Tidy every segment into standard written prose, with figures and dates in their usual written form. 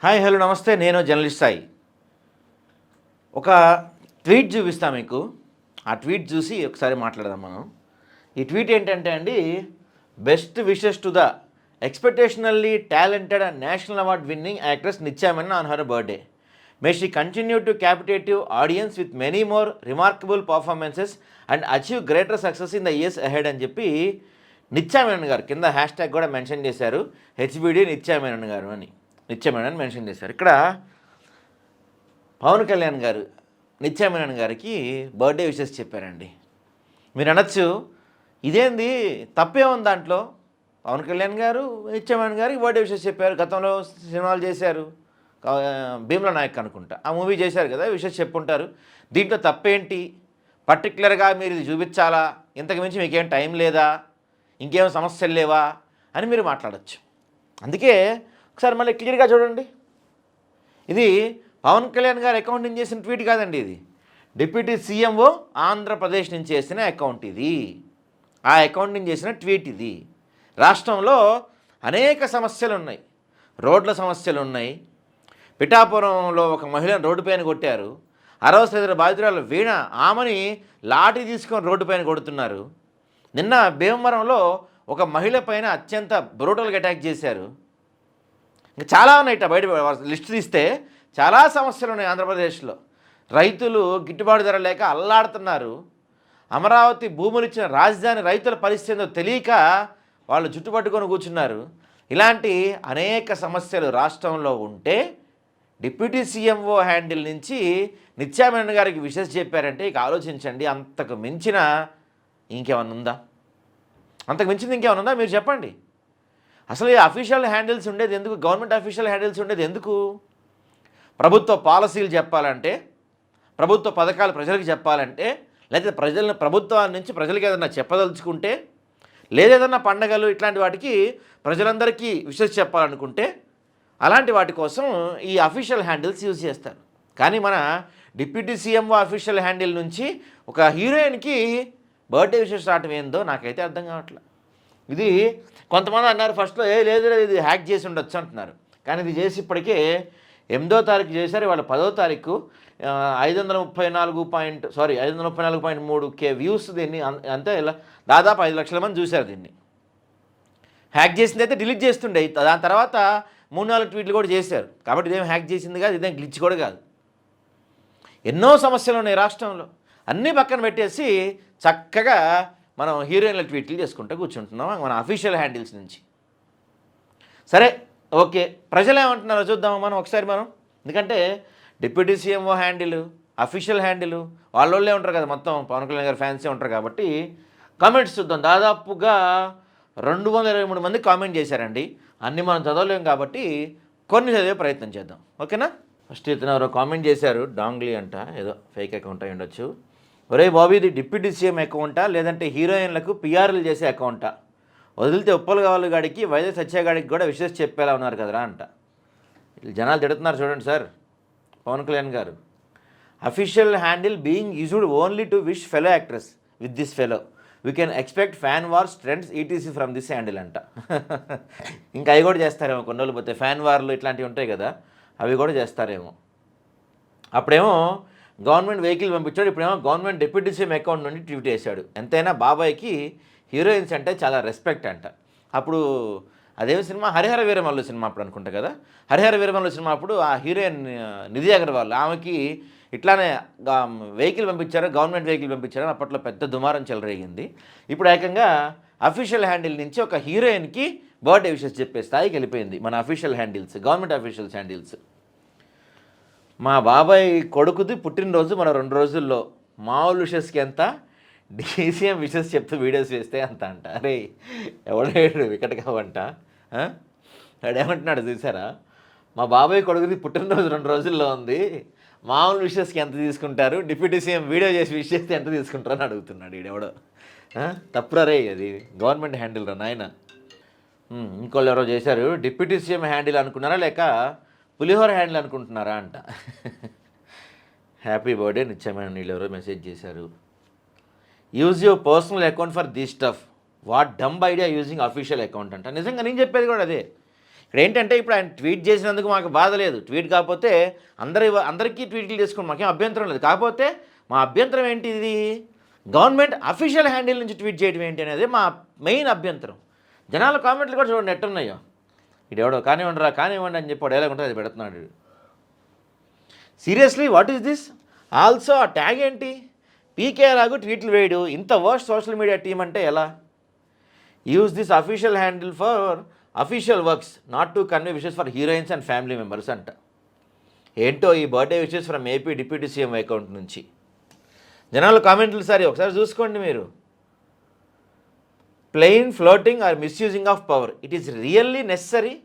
Hi hello నమస్తే, నేను journalist Sai. ఒక ట్వీట్ చూపిస్తా మీకు. ఆ ట్వీట్ చూసి ఒకసారి మాట్లాడదాం మనం. ఈ ట్వీట్ ఏంటంటే అండి, best wishes to the exceptionally talented and national award winning actress Nithya Menon on her birthday. May she continue to captivate audiences with many more remarkable performances and achieve greater success in the years ahead అని చెప్పి నిత్యా మెనన్ గారు కింద hashtag కూడా mention చేశారు, HBD Nithya Menon గారు అని. నిత్యా Menon mention చేశారు. ఇక్కడ పవన్ కళ్యాణ్ గారు నిత్యా మెనన్ గారికి బర్త్డే విషెస్ చెప్పారండి. మీరు అనొచ్చు, ఇదేంది తప్పే ఉంది దాంట్లో? పవన్ కళ్యాణ్ గారు నిత్యా మెనన్ గారికి బర్త్డే విషెస్ చెప్పారు. గతంలో సినిమాలు చేశారు, భీమ్లా నాయక్ అనుకుంటా, ఆ మూవీ చేశారు కదా, విషెస్ చెప్పుంటారు. దీంట్లో తప్పేంటి? పర్టికులర్గా మీరు ఇది చూపించాలా? ఇంతకు మించి మీకేం టైం లేదా? ఇంకేం సమస్యలు లేవా అని మీరు మాట్లాడచ్చు. అందుకే ఒకసారి మళ్ళీ క్లియర్గా చూడండి. ఇది పవన్ కళ్యాణ్ గారు అకౌంట్ నుంచి చేసిన ట్వీట్ కాదండి, ఇది డిప్యూటీ సీఎంఓ ఆంధ్రప్రదేశ్ నుంచి చేసిన అకౌంట్ ఇది. ఆ అకౌంట్ నుంచి చేసిన ట్వీట్ ఇది. రాష్ట్రంలో అనేక సమస్యలు ఉన్నాయి. రోడ్ల సమస్యలు ఉన్నాయి. పిఠాపురంలో ఒక మహిళను రోడ్డు పైన కొట్టారు. 60 బాధితురాలు వీణ, ఆమెని లాఠీ తీసుకొని రోడ్డు పైన కొడుతున్నారు. నిన్న భీమవరంలో ఒక మహిళ పైన అత్యంత బ్రూటల్గా అటాక్ చేశారు. ఇంకా చాలా ఉన్నాయి. బయట లిస్ట్ తీస్తే చాలా సమస్యలు ఉన్నాయి ఆంధ్రప్రదేశ్లో. రైతులు గిట్టుబాటు ధర లేక అల్లాడుతున్నారు. అమరావతి భూములు ఇచ్చిన రాజధాని రైతుల పరిస్థితి ఏందో తెలియక వాళ్ళు చుట్టుపట్టుకొని కూర్చున్నారు. ఇలాంటి అనేక సమస్యలు రాష్ట్రంలో ఉంటే డిప్యూటీ సీఎంఓ హ్యాండిల్ నుంచి నిత్యా మెనన్ గారికి విషెస్ చెప్పారంటే ఇక ఆలోచించండి. అంతకు మించిన ఇంకేమన్నా ఉందా? అంతకు మించింది ఇంకేమన్నా ఉందా? మీరు చెప్పండి. అసలు ఈ అఫీషియల్ హ్యాండిల్స్ ఉండేది ఎందుకు? గవర్నమెంట్ అఫీషియల్ హ్యాండిల్స్ ఉండేది ఎందుకు? ప్రభుత్వ పాలసీలు చెప్పాలంటే, ప్రభుత్వ పథకాలు ప్రజలకు చెప్పాలంటే, లేకపోతే ప్రభుత్వాల నుంచి ప్రజలకు ఏదైనా చెప్పదలుచుకుంటే, లేదేదన్నా పండగలు ఇట్లాంటి వాటికి ప్రజలందరికీ విషెస్ చెప్పాలనుకుంటే అలాంటి వాటి కోసం ఈ అఫీషియల్ హ్యాండిల్స్ యూజ్ చేస్తారు. కానీ మన డిప్యూటీ సీఎంఓ అఫీషియల్ హ్యాండిల్ నుంచి ఒక హీరోయిన్కి బర్త్డే విషెస్ రావటం ఏందో నాకైతే అర్థం కావట్లేదు. ఇది కొంతమంది అన్నారు ఫస్ట్లో, లేదు ఇది హ్యాక్ చేసి ఉండొచ్చు అంటున్నారు. కానీ ఇది చేసి ఇప్పటికే 8వ తారీఖు చేశారు. వాళ్ళ 10వ తారీఖు 534.3K వ్యూస్ దీన్ని, అంతే ఇలా దాదాపు 5 లక్షల మంది చూశారు దీన్ని. హ్యాక్ చేసింది అయితే డిలీట్ చేస్తుండే, దాని తర్వాత 3-4 ట్వీట్లు కూడా చేశారు. కాబట్టి ఇదేం హ్యాక్ చేసింది కాదు, ఇదేం గ్లిచ్ కూడా కాదు. ఎన్నో సమస్యలు ఉన్నాయి రాష్ట్రంలో. అన్నీ పక్కన పెట్టేసి చక్కగా మనం హీరోయిన్ల ట్వీట్లు చేసుకుంటూ కూర్చుంటున్నాం మన అఫీషియల్ హ్యాండిల్స్ నుంచి. సరే, ఓకే, ప్రజలు ఏమంటున్నారో చూద్దాము మనం ఒకసారి. ఎందుకంటే deputy CMO handle, official handle వాళ్ళే ఉంటారు కదా, మొత్తం పవన్ కళ్యాణ్ గారు ఫ్యాన్సే ఉంటారు. కాబట్టి కామెంట్స్ చూద్దాం. దాదాపుగా 223 మంది కామెంట్ చేశారండి. అన్నీ మనం చదవలేము కాబట్టి కొన్ని చదివే ప్రయత్నం చేద్దాం, ఓకేనా? ఫస్ట్ ఇతను ఎవరో కామెంట్ చేశారు, డాంగ్లీ అంట, ఏదో ఫేక్ అకౌంట్ అయి ఉండొచ్చు. ఒరే బాబు, ఇది డిప్యూటీ సీఎం అకౌంటా లేదంటే హీరోయిన్లకు పిఆర్లు చేసే అకౌంటా? వదిలితే ఉప్పలు కావాలి గాడికి, వైజాగ్ సత్యగాడికి కూడా విషెస్ చెప్పేలా ఉన్నారు కదరా అంట. జనాలు తిడుతున్నారు చూడండి సార్. పవన్ కళ్యాణ్ గారు, official handle being used only to wish fellow actress with this fellow, we can expect fan wars trends ETC from this handle అంట. ఇంకా అవి కూడా చేస్తారేమో కొన్ని రోజులు పోతే. ఫ్యాన్ వార్లు ఇట్లాంటివి ఉంటాయి కదా, అవి కూడా చేస్తారేమో. అప్పుడేమో గవర్నమెంట్ వెహికల్ పంపించాడు, ఇప్పుడేమో గవర్నమెంట్ డిప్యూటీ సీఎం అకౌంట్ నుండి ట్వీట్ చేశాడు. ఎంతైనా బాబాయ్కి హీరోయిన్స్ అంటే చాలా రెస్పెక్ట్ అంట. అప్పుడు అదేమి సినిమా, హరిహర వీరమల్లు సినిమా అప్పుడు అనుకుంటా కదా. హరిహర వీరమల్లు సినిమా అప్పుడు ఆ హీరోయిన్ నిధి అగర్వాల్, ఆమెకి ఇట్లానే వెహికల్ పంపించారు, గవర్నమెంట్ వెహికల్ పంపించారు. అప్పట్లో పెద్ద దుమారం చెలరేగింది. ఇప్పుడు ఏకంగా అఫీషియల్ హ్యాండిల్ నుంచి ఒక హీరోయిన్కి బర్త్డే విషెస్ చెప్పే స్థాయికి వెళ్ళిపోయింది మన official handles, government officials handles. మా బాబాయ్ కొడుకుది పుట్టినరోజు మన 2 రోజుల్లో, మామూలు విషెస్కి ఎంత, డీసీఎం విషెస్ చెప్తూ వీడియోస్ వేస్తే అంత అంట. అరే ఎవడేడు వికట్ కావంట. వాడేమంటున్నాడు చూసారా, మా బాబాయ్ కొడుకుది పుట్టినరోజు 2 రోజుల్లో ఉంది, మామూలు విషెస్కి ఎంత తీసుకుంటారు, డిప్యూటీ సీఎం వీడియో చేసి విష్ చేస్తే ఎంత తీసుకుంటారు అని అడుగుతున్నాడు వీడెవడో. తప్పురా రే, అది గవర్నమెంట్ హ్యాండిల్ రా నాయన. ఇంకోళ్ళు ఎవరో చేశారు, డిప్యూటీ సీఎం హ్యాండిల్ అనుకున్నారా లేక పులిహోర హ్యాండిల్ అనుకుంటున్నారా అంట. హ్యాపీ బర్త్డే నిత్యా మెనన్ వీళ్ళు ఎవరో మెసేజ్ చేశారు. Use your personal account for this stuff, what dumb idea using official account అంట. నిజంగా నేను చెప్పేది కూడా అదే. ఇక్కడ ఏంటంటే ఇప్పుడు ఆయన ట్వీట్ చేసినందుకు మాకు బాధ లేదు, ట్వీట్ కాకపోతే అందరికీ ట్వీట్లు చేసుకోండి, మాకేం అభ్యంతరం లేదు. కాకపోతే మా అభ్యంతరం ఏంటి, ఇది గవర్నమెంట్ అఫీషియల్ హ్యాండిల్ నుంచి ట్వీట్ చేయడం ఏంటి అనేది మా మెయిన్ అభ్యంతరం. జనాల కామెంట్లు కూడా చూడండి ఎట్టున్నాయో, ఇది ఎవడో కానివ్వండి అని చెప్పి ఎలా ఉంటుంది అది పెడుతున్నాడు. Seriously what is this? Also ఆ ట్యాగ్ ఏంటి, పీకే లాగు ట్వీట్లు వేయడు, ఇంత వర్స్ట్ సోషల్ మీడియా టీం అంటే ఎలా? Use this official handle for official works, not to convey wishes for heroines and family members అంట. ఏంటో ఈ birthday wishes from AP deputy CM account నుంచి. జనాల కామెంట్లు ఒకసారి చూసుకోండి మీరు. Plain flouting or misusing of power, it is really necessary.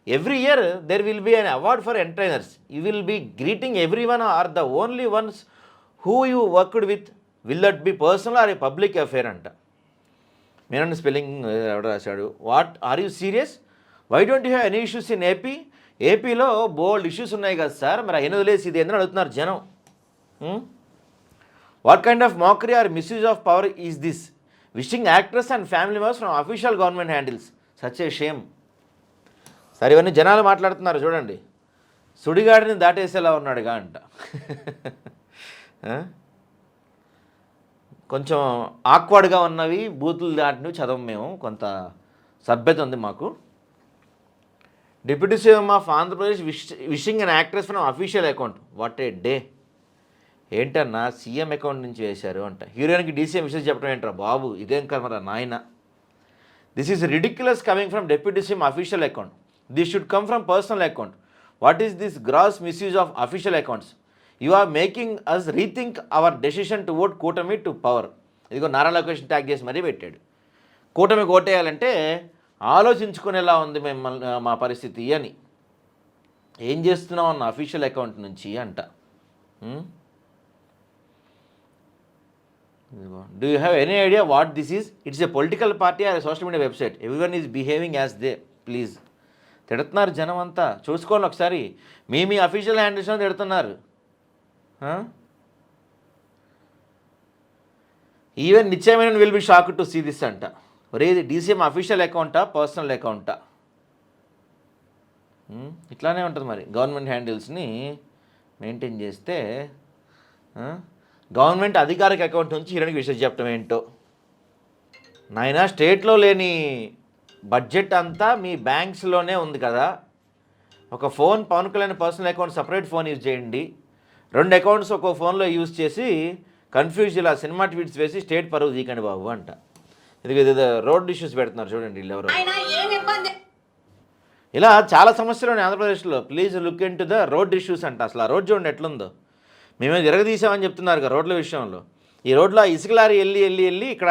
Every year there will be an award for entertainers, you will be greeting everyone or the only ones who you worked with, will that be personal or a public affair అంట. మీరండి spelling ఎవడ రాశాడు. What are you serious? Why don't you have any issues in AP? ఏపీలో బోల్డ్ issues ఉన్నాయి కదా sir, మరి అయిన వదిలేసి ఇది ఎందుకు అడుగుతున్నారు జనం? What kind of mockery are misuse of power is this? Wishing actress and family members from official government handles, such a shame. సరే ఇవన్నీ జనాలు మాట్లాడుతున్నారు చూడండి. సుడిగాడిని దాటేసేలా ఉన్నాడుగా అంట. కొంచెం ఆక్వర్డ్గా ఉన్నవి బూతులు దాటినవి చదవం మేము, కొంత సభ్యత ఉంది మాకు. Deputy CM of Andhra Pradesh wishing an actress from official account, what a day. ఏంటన్నా సీఎం అకౌంట్ నుంచి వేశారు అంట. హీరోయిన్కి డీసీఎం విషయం చెప్పడం ఏంట్రా బాబు, ఇదేం కర్మరా నాయన. This is ridiculous coming from deputy CM official account, this should come from personal account. What is this gross misuse of official accounts? You are making us rethink our decision to vote కూటమి to power. ఇదిగో Nara location tag చేసి మరీ పెట్టాడు. కూటమికి ఓటేయాలంటే ఆలోచించుకునేలా ఉంది మిమ్మల్ని మా పరిస్థితి అని. ఏం చేస్తున్నాం అన్న అఫీషియల్ అకౌంట్ నుంచి అంట. Do you have any idea what this is? It's a political party or social media website, everyone is behaving as they please. తిడుతున్నారు జనం అంతా, చూసుకోండి ఒకసారి. మీ అఫీషియల్ హ్యాండిల్స్ తిడుతున్నారు. ఈవెన్ నిత్యమైన will be shock to see this అంట. ఒరే ఇది డీసీఎం అఫీషియల్ అకౌంటా పర్సనల్ అకౌంటా? ఇట్లానే ఉంటుంది మరి. గవర్నమెంట్ హ్యాండిల్స్ని మెయింటైన్ చేస్తే గవర్నమెంట్ అధికారిక అకౌంట్ నుంచి హీరోనికి విషయం చెప్పడం ఏంటో నాయన. స్టేట్లో లేని బడ్జెట్ అంతా మీ బ్యాంక్స్లోనే ఉంది కదా. ఒక phone Pawan Kalyan personal account separate phone use చేయండి, 2 అకౌంట్స్ ఒక్కో ఫోన్లో యూజ్ చేసి కన్ఫ్యూజ్ ఇలా సినిమా ట్వీట్స్ వేసి స్టేట్ పరువు తీకండి బాబు అంట. ఇది రోడ్ ఇష్యూస్ పెడుతున్నారు చూడండి వీళ్ళు ఎవరు. ఇలా చాలా సమస్యలు ఉన్నాయి ఆంధ్రప్రదేశ్లో. Please look in to the road issues అంట. అసలు ఆ రోడ్ చూడండి ఎట్లుందో. మేమే తిరగదీసామని చెప్తున్నారు కదా రోడ్ల విషయంలో. ఈ రోడ్లో ఇసుక లారీ వెళ్ళి ఇక్కడ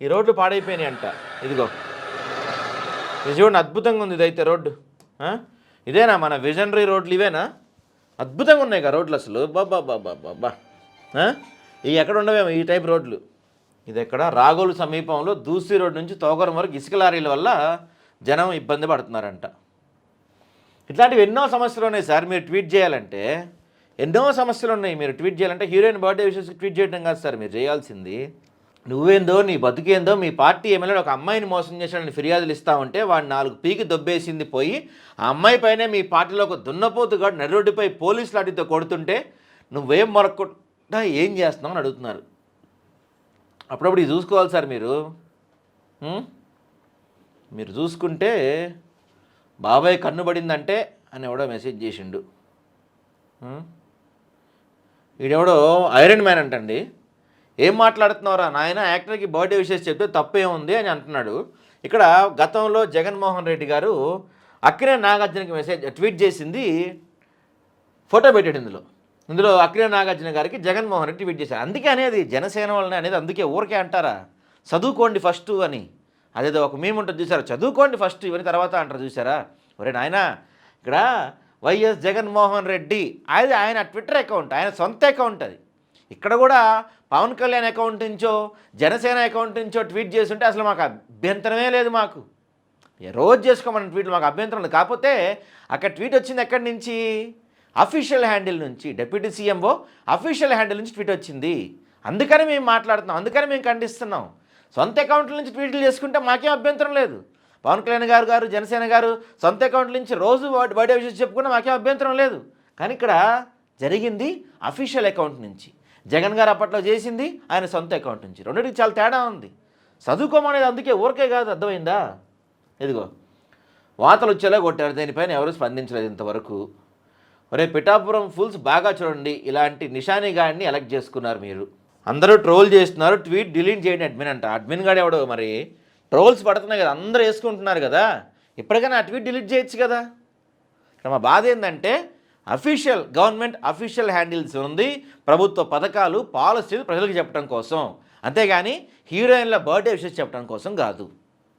ఈ రోడ్లు పాడైపోయినాయి అంట. ఇదిగో ఇది చూడండి, అద్భుతంగా ఉంది ఇదైతే రోడ్డు. ఇదేనా మన విజనరీ రోడ్లు? ఇవేనా? అద్భుతంగా ఉన్నాయి కదా రోడ్లు అసలు. బాబా ఇవి ఎక్కడ ఉండవేమో ఈ టైప్ రోడ్లు. ఇది ఎక్కడ రాగోలు సమీపంలో దూసి రోడ్ నుంచి తోగరం వరకు ఇసుక లారీల వల్ల జనం ఇబ్బంది పడుతున్నారంట. ఇట్లాంటివి ఎన్నో సమస్యలు ఉన్నాయి సార్. మీరు ట్వీట్ చేయాలంటే ఎన్నో సమస్యలు ఉన్నాయి. మీరు ట్వీట్ చేయాలంటే హీరోయిన్ బర్త్డే విషయస్ ట్వీట్ చేయడం కాదు సార్ మీరు చేయాల్సింది. నువ్వేందో నీ బతుకేందో, మీ పార్టీ ఎమ్మెల్యే ఒక అమ్మాయిని మోసం చేశాడని ఫిర్యాదులు ఇస్తామంటే వాడిని 4 పీకి దొబ్బేసింది పోయి ఆ అమ్మాయి పైనే మీ పార్టీలో ఒక దున్నపోతుగాడు నడిరోడ్డుపై పోలీసు లాఠీతో కొడుతుంటే నువ్వేం మొరక్కుండా ఏం చేస్తున్నావు అని అడుగుతున్నారు. అప్పుడప్పుడు ఇది చూసుకోవాలి సార్ మీరు. మీరు చూసుకుంటే బాబాయ్ కన్ను పడిందంటే అని ఎవడో మెసేజ్ చేసిండు. వీడెవడో ఐరన్ మ్యాన్ అంటండి. ఏం మాట్లాడుతున్నారా నాయన, యాక్టర్కి బర్త్డే విషెస్ చెప్తే తప్పేముంది అని అంటున్నాడు. ఇక్కడ గతంలో జగన్మోహన్ రెడ్డి గారు అక్కినేని నాగార్జునకి ట్వీట్ చేసింది ఫోటో పెట్టాడు. ఇందులో అక్కినేని నాగార్జున గారికి జగన్మోహన్ రెడ్డి ట్వీట్ చేశారు. అందుకే అనేది జనసేన వాళ్ళని అనేది అందుకే ఊరికే అంటారా చదువుకోండి ఫస్ట్ అని. అదేదో ఒక మేము ఉంటుంది చూసారా, చదువుకోండి ఫస్ట్ ఇవన్నీ తర్వాత అంటారు చూసారా. ఒరే నాయన, ఇక్కడ వైఎస్ జగన్మోహన్ రెడ్డి అది ఆయన ట్విట్టర్ అకౌంట్, ఆయన సొంత అకౌంట్ అది. ఇక్కడ కూడా పవన్ కళ్యాణ్ అకౌంట్ నుంచో జనసేన అకౌంట్ నుంచో ట్వీట్ చేస్తుంటే అసలు మాకు అభ్యంతరమే లేదు. మాకు రోజు చేసుకోమని ట్వీట్లు మాకు అభ్యంతరం లేదు. కాకపోతే అక్కడ ట్వీట్ వచ్చింది ఎక్కడి నుంచి? అఫీషియల్ హ్యాండిల్ నుంచి. డిప్యూటీ సీఎంఓ అఫీషియల్ హ్యాండిల్ నుంచి ట్వీట్ వచ్చింది. అందుకని మేము మాట్లాడుతున్నాం, అందుకని మేము ఖండిస్తున్నాం. సొంత అకౌంట్ల నుంచి ట్వీట్లు చేసుకుంటే మాకేం అభ్యంతరం లేదు. పవన్ కళ్యాణ్ గారు జనసేన గారు సొంత అకౌంట్ నుంచి రోజు బర్త్డే విషెస్ చెప్పుకున్నా మాకేం అభ్యంతరం లేదు. కానీ ఇక్కడ జరిగింది అఫీషియల్ అకౌంట్ నుంచి, జగన్ గారు అప్పట్లో చేసింది ఆయన సొంత అకౌంట్ నుంచి. రెండింటికి చాలా తేడా ఉంది. చదువుకోమనేది అందుకే ఊరికే కాదు, అర్థమైందా? ఇదిగో వాతలు వచ్చేలా కొట్టారు, దీనిపైన ఎవరు స్పందించలేదు ఇంతవరకు. ఒరే పిఠాపురం ఫుల్స్ బాగా చూడండి, ఇలాంటి నిషాని గాడిని ఎలక్ట్ చేసుకున్నారు మీరు. అందరూ ట్రోల్ చేస్తున్నారు, ట్వీట్ డిలీట్ చేయండి అడ్మిన్ అంట. అడ్మిన్ గాడు ఎవడో మరి, ట్రోల్స్ పడుతున్నాయి కదా, అందరూ వేసుకుంటున్నారు కదా, ఇప్పటికైనా ఆ ట్వీట్ డిలీట్ చేయొచ్చు కదా. ఇక్కడ మా బాధ ఏంటంటే అఫీషియల్ గవర్నమెంట్ అఫీషియల్ హ్యాండిల్స్ ఉంది, ప్రభుత్వ పథకాలు పాలసీలు ప్రజలకు చెప్పడం కోసం, అంతేగాని హీరోయిన్ల బర్త్డే విషెస్ చెప్పడం కోసం కాదు.